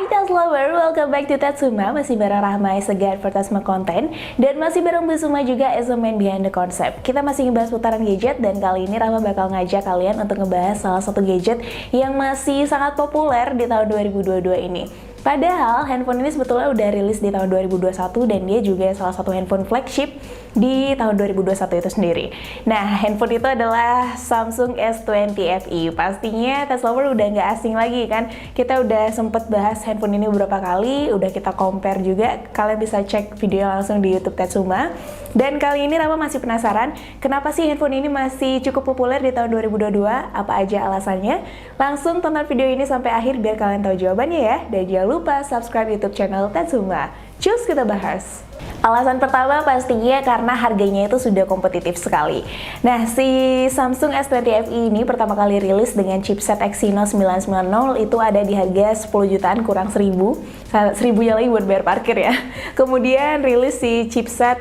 Hai Tats Lover, welcome back to Tatsuma. Masih bareng Rahma as a guide for Tatsuma content. Dan masih bareng Bisuma juga as a man behind the concept. Kita masih ngebahas putaran gadget. Dan kali ini Rahma bakal ngajak kalian untuk ngebahas salah satu gadget yang masih sangat populer di tahun 2022 ini. Padahal handphone ini sebetulnya udah rilis di tahun 2021 dan dia juga salah satu handphone flagship di tahun 2021 itu sendiri. Nah, handphone itu adalah Samsung S20 FE. Pastinya Tats Lover udah nggak asing lagi kan? Kita udah sempet bahas handphone ini beberapa kali, udah kita compare juga. Kalian bisa cek video langsung di YouTube Tatsuma. Dan kali ini Rama masih penasaran, kenapa sih handphone ini masih cukup populer di tahun 2022? Apa aja alasannya? Langsung tonton video ini sampai akhir biar kalian tahu jawabannya ya. Dan jangan lupa subscribe YouTube channel Tatsuma. Cus, kita bahas. Alasan pertama pastinya karena harganya itu sudah kompetitif sekali. Nah, si Samsung S20 FE ini pertama kali rilis dengan chipset Exynos 990 itu ada di harga 10 jutaan kurang 1000-nya lagi buat bayar parkir ya. Kemudian rilis si chipset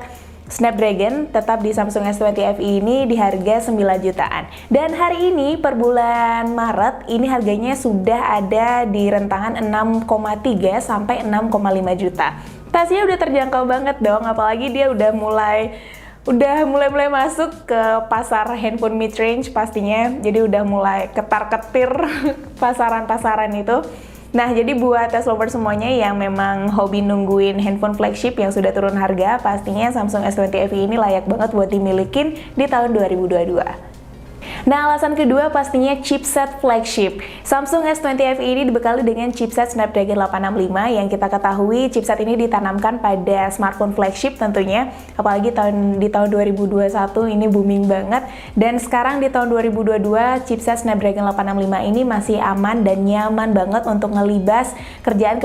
Snapdragon tetap di Samsung S20 FE ini di harga 9 jutaan. Dan hari ini per bulan Maret ini harganya sudah ada di rentangan 6,3 sampai 6,5 juta. Tasnya udah terjangkau banget dong, apalagi dia udah mulai masuk ke pasar handphone mid range pastinya. Jadi udah mulai ketar-ketir pasaran-pasaran itu. Nah, jadi buat Tats Lover semuanya yang memang hobi nungguin handphone flagship yang sudah turun harga, pastinya Samsung S20 FE ini layak banget buat dimilikin di tahun 2022. Nah, alasan kedua pastinya chipset flagship. Samsung S20 FE ini dibekali dengan chipset Snapdragon 865 yang kita ketahui chipset ini ditanamkan pada smartphone flagship tentunya. Apalagi di tahun 2021 ini booming banget. Dan sekarang di tahun 2022 chipset Snapdragon 865 ini masih aman dan nyaman banget untuk ngelibas kerjaan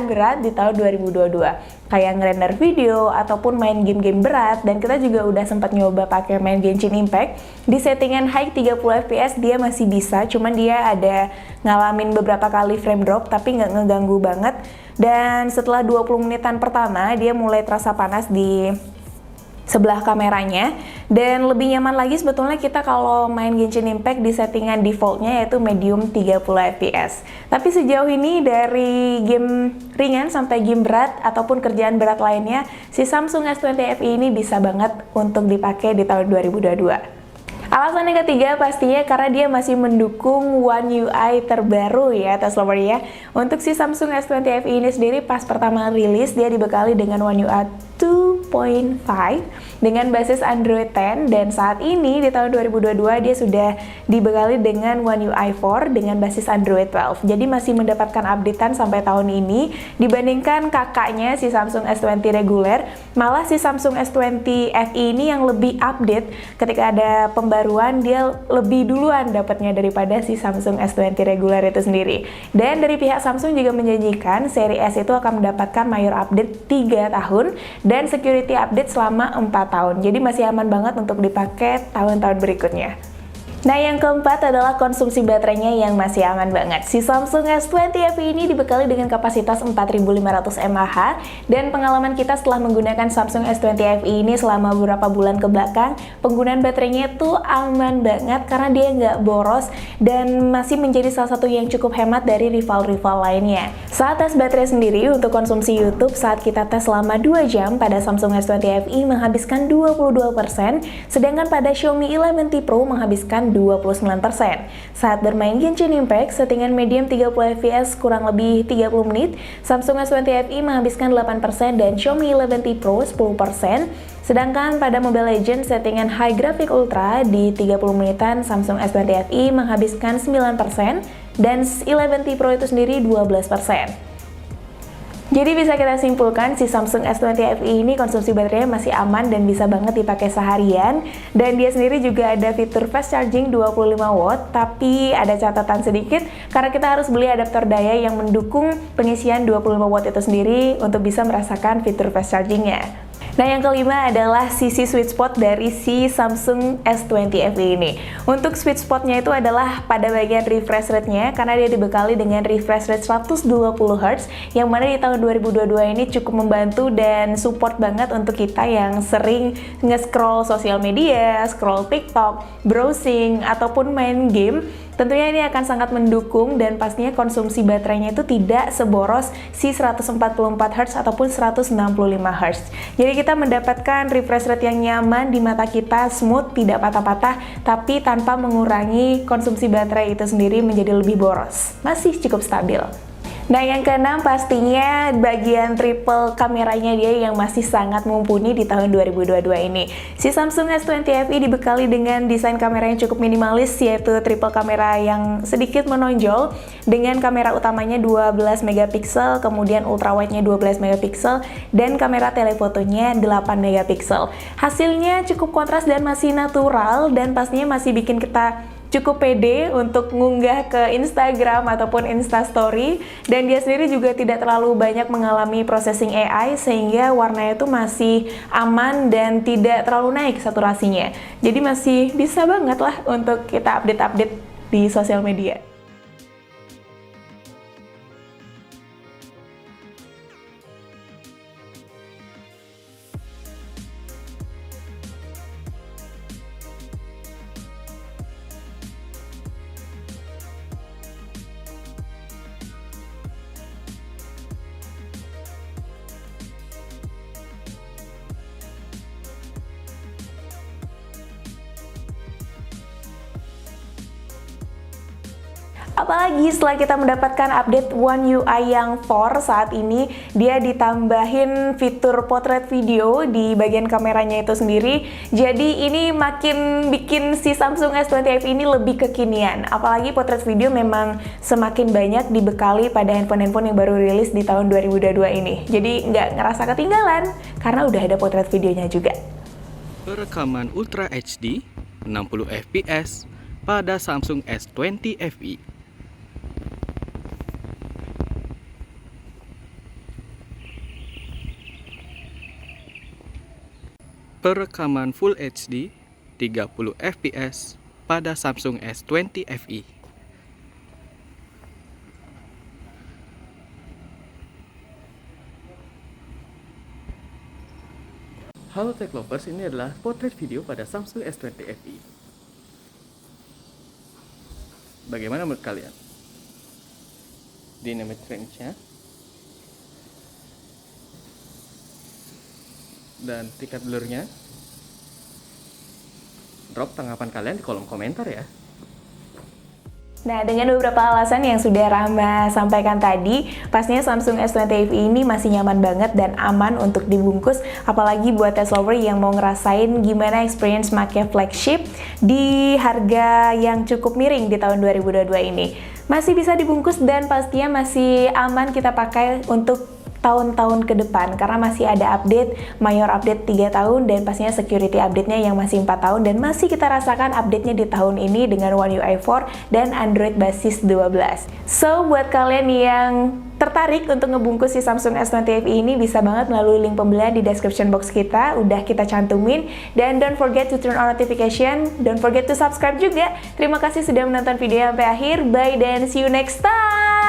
berat di tahun 2022. Kayak ngerender video ataupun main game-game berat. Dan kita juga udah sempat nyoba pakai main Genshin Impact. Di settingan high 30 fps dia masih bisa, cuman dia ada ngalamin beberapa kali frame drop tapi nggak ngeganggu banget. Dan setelah 20 menitan pertama dia mulai terasa panas di sebelah kameranya. Dan lebih nyaman lagi sebetulnya kita kalau main Genshin Impact di settingan defaultnya yaitu medium 30 fps. Tapi sejauh ini dari game ringan sampai game berat ataupun kerjaan berat lainnya, si Samsung S20 FE ini bisa banget untuk dipakai di tahun 2022. Alasan yang ketiga pastinya karena dia masih mendukung One UI terbaru ya Tats Lover ya. Untuk si Samsung S20 FE ini sendiri pas pertama rilis dia dibekali dengan One UI 2.5 dengan basis Android 10 dan saat ini di tahun 2022 dia sudah dibekali dengan One UI 4 dengan basis Android 12. Jadi masih mendapatkan updatean sampai tahun ini dibandingkan kakaknya si Samsung S20 reguler. Malah si Samsung S20 FE ini yang lebih update, ketika ada pembaruan dia lebih duluan dapatnya daripada si Samsung S20 reguler itu sendiri. Dan dari pihak Samsung juga menjanjikan seri S itu akan mendapatkan mayor update 3 tahun dan security update selama 4 tahun. Jadi masih aman banget untuk dipakai tahun-tahun berikutnya. Nah, yang keempat adalah konsumsi baterainya yang masih aman banget. Si Samsung S20 FE ini dibekali dengan kapasitas 4500 mAh dan pengalaman kita setelah menggunakan Samsung S20 FE ini selama beberapa bulan ke belakang, penggunaan baterainya itu aman banget karena dia nggak boros dan masih menjadi salah satu yang cukup hemat dari rival-rival lainnya. Saat tes baterai sendiri untuk konsumsi YouTube, saat kita tes selama 2 jam pada Samsung S20 FE menghabiskan 22%, sedangkan pada Xiaomi 11T Pro menghabiskan 29%. Saat bermain Genshin Impact, settingan medium 30 fps kurang lebih 30 menit, Samsung S20 FE menghabiskan 8% dan Xiaomi 11T Pro 10%. Sedangkan pada Mobile Legends settingan High Graphic Ultra di 30 menitan, Samsung S20 FE menghabiskan 9% dan 11T Pro itu sendiri 12%. Jadi bisa kita simpulkan si Samsung S20 FE ini konsumsi baterainya masih aman dan bisa banget dipakai seharian. Dan dia sendiri juga ada fitur fast charging 25 watt, tapi ada catatan sedikit karena kita harus beli adaptor daya yang mendukung pengisian 25 watt itu sendiri untuk bisa merasakan fitur fast chargingnya. Nah, yang kelima adalah sisi sweet spot dari si Samsung S20 FE ini. Untuk sweet spotnya itu adalah pada bagian refresh rate-nya karena dia dibekali dengan refresh rate 120 Hz yang mana di tahun 2022 ini cukup membantu dan support banget untuk kita yang sering nge-scroll sosial media, scroll TikTok, browsing, ataupun main game. Tentunya ini akan sangat mendukung dan pastinya konsumsi baterainya itu tidak seboros si 144Hz ataupun 165Hz. Jadi kita mendapatkan refresh rate yang nyaman di mata kita, smooth, tidak patah-patah, tapi tanpa mengurangi konsumsi baterai itu sendiri menjadi lebih boros. Masih cukup stabil. Nah, yang keenam pastinya bagian triple kameranya dia yang masih sangat mumpuni di tahun 2022 ini. Si Samsung S20 FE dibekali dengan desain kamera yang cukup minimalis, yaitu triple kamera yang sedikit menonjol dengan kamera utamanya 12 megapiksel, kemudian ultrawide-nya 12 megapiksel, dan kamera telefotonya 8 megapiksel. Hasilnya cukup kontras dan masih natural, dan pastinya masih bikin kita cukup pede untuk ngunggah ke Instagram ataupun Instastory, dan dia sendiri juga tidak terlalu banyak mengalami processing AI sehingga warnanya itu masih aman dan tidak terlalu naik saturasinya. Jadi masih bisa banget lah untuk kita update-update di sosial media. Apalagi setelah kita mendapatkan update One UI yang 4 saat ini, dia ditambahin fitur potret video di bagian kameranya itu sendiri. Jadi ini makin bikin si Samsung S20 FE ini lebih kekinian. Apalagi potret video memang semakin banyak dibekali pada handphone-handphone yang baru rilis di tahun 2022 ini. Jadi nggak ngerasa ketinggalan karena udah ada potret videonya juga. Perekaman Ultra HD 60 fps pada Samsung S20 FE. Perekaman Full HD 30 fps pada Samsung S20 FE. Halo Tech Lovers, ini adalah potret video pada Samsung S20 FE. Bagaimana menurut kalian? Dynamic range-nya dan tingkat blur-nya. Drop tanggapan kalian di kolom komentar ya. Nah, dengan beberapa alasan yang sudah Rahma sampaikan tadi, pastinya Samsung S20 FE ini masih nyaman banget dan aman untuk dibungkus, apalagi buat test lover yang mau ngerasain gimana experience make flagship di harga yang cukup miring di tahun 2022 ini. Masih bisa dibungkus dan pastinya masih aman kita pakai untuk tahun-tahun ke depan karena masih ada update, mayor update 3 tahun dan pastinya security update-nya yang masih 4 tahun dan masih kita rasakan update-nya di tahun ini dengan One UI 4 dan Android basis 12. So, buat kalian yang tertarik untuk ngebungkus si Samsung S20 FE ini bisa banget melalui link pembelian di description box kita, udah kita cantumin, dan don't forget to turn on notification, don't forget to subscribe juga. Terima kasih sudah menonton video sampai akhir, bye dan see you next time!